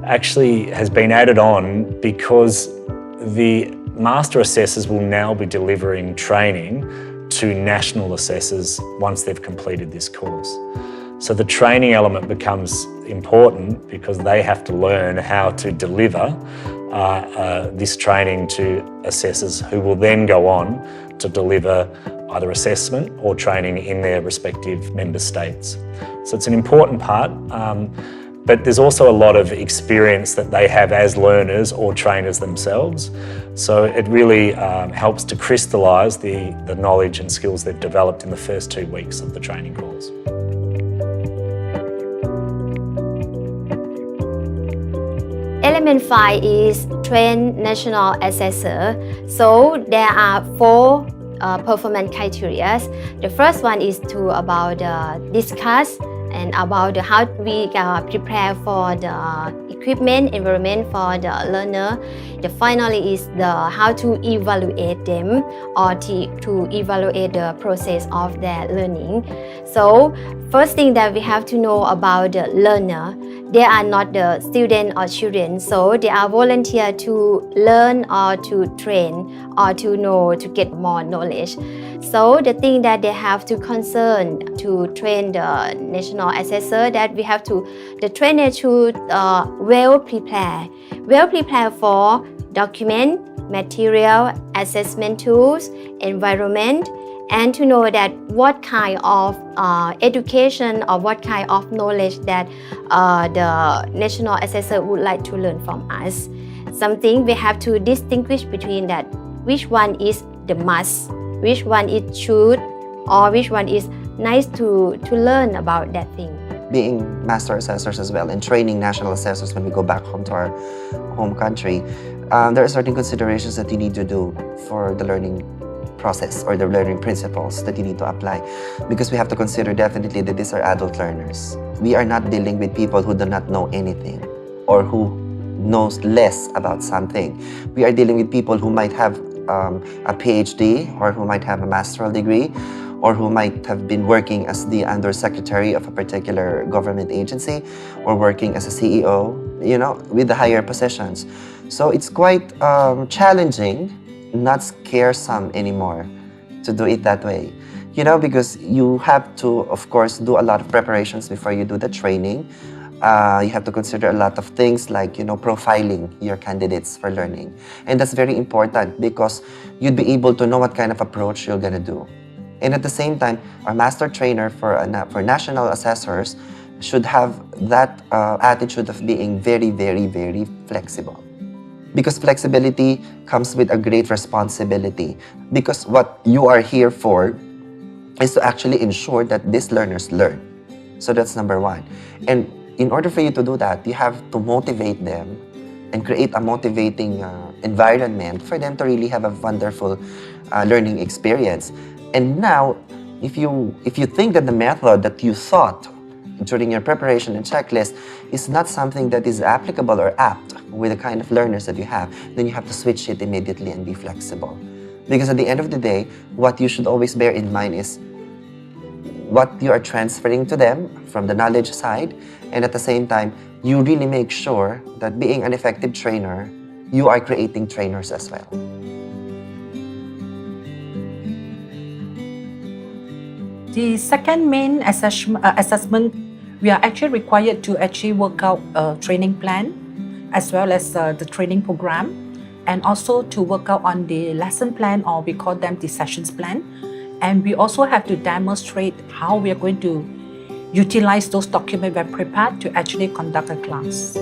actually has been added on because the Master Assessors will now be delivering training to national assessors once they've completed this course. So the training element becomes important because they have to learn how to deliver this training to assessors who will then go on to deliver either assessment or training in their respective member states. So it's an important part, but there's also a lot of experience that they have as learners or trainers themselves. So it really helps to crystallise the knowledge and skills they've developed in the first 2 weeks of the training course. Element 5 is train national assessor. So there are 4 performance criteria. The first one is to about discuss and about how we prepare for the equipment, environment for the learner. The finally is how to evaluate them or to evaluate the process of their learning. So first thing that we have to know about the learner, they are not the student or children, so they are volunteer to learn or to train or to know, to get more knowledge. So the thing that they have to concern to train the national assessor, that we have to, the trainer should well prepare for document, material, assessment tools, environment, and to know that what kind of education or what kind of knowledge that the national assessor would like to learn from us. Something we have to distinguish between that, which one is the must, which one is should, or which one is nice to learn about that thing. Being master assessors as well and training national assessors when we go back home to our home country, there are certain considerations that you need to do for the learning process or the learning principles that you need to apply, because we have to consider definitely that these are adult learners. We are not dealing with people who do not know anything or who knows less about something. We are dealing with people who might have a PhD or who might have a master's degree or who might have been working as the undersecretary of a particular government agency or working as a CEO, with the higher positions. So it's quite challenging, not scaresome anymore to do it that way, because you have to, of course, do a lot of preparations before you do the training. You have to consider a lot of things like, profiling your candidates for learning. And that's very important because you'd be able to know what kind of approach you're gonna do. And at the same time, our master trainer for national assessors should have that attitude of being very, very, very flexible. Because flexibility comes with a great responsibility. Because what you are here for is to actually ensure that these learners learn. So that's number one. And in order for you to do that, you have to motivate them and create a motivating environment for them to really have a wonderful learning experience. And now, if you think that the method that you thought during your preparation and checklist is not something that is applicable or apt with the kind of learners that you have, then you have to switch it immediately and be flexible. Because at the end of the day, what you should always bear in mind is what you are transferring to them from the knowledge side, and at the same time, you really make sure that being an effective trainer, you are creating trainers as well. The second main assessment, we are actually required to actually work out a training plan as well as the training program, and also to work out on the lesson plan, or we call them the sessions plan. And we also have to demonstrate how we are going to utilize those documents we have prepared to actually conduct a class.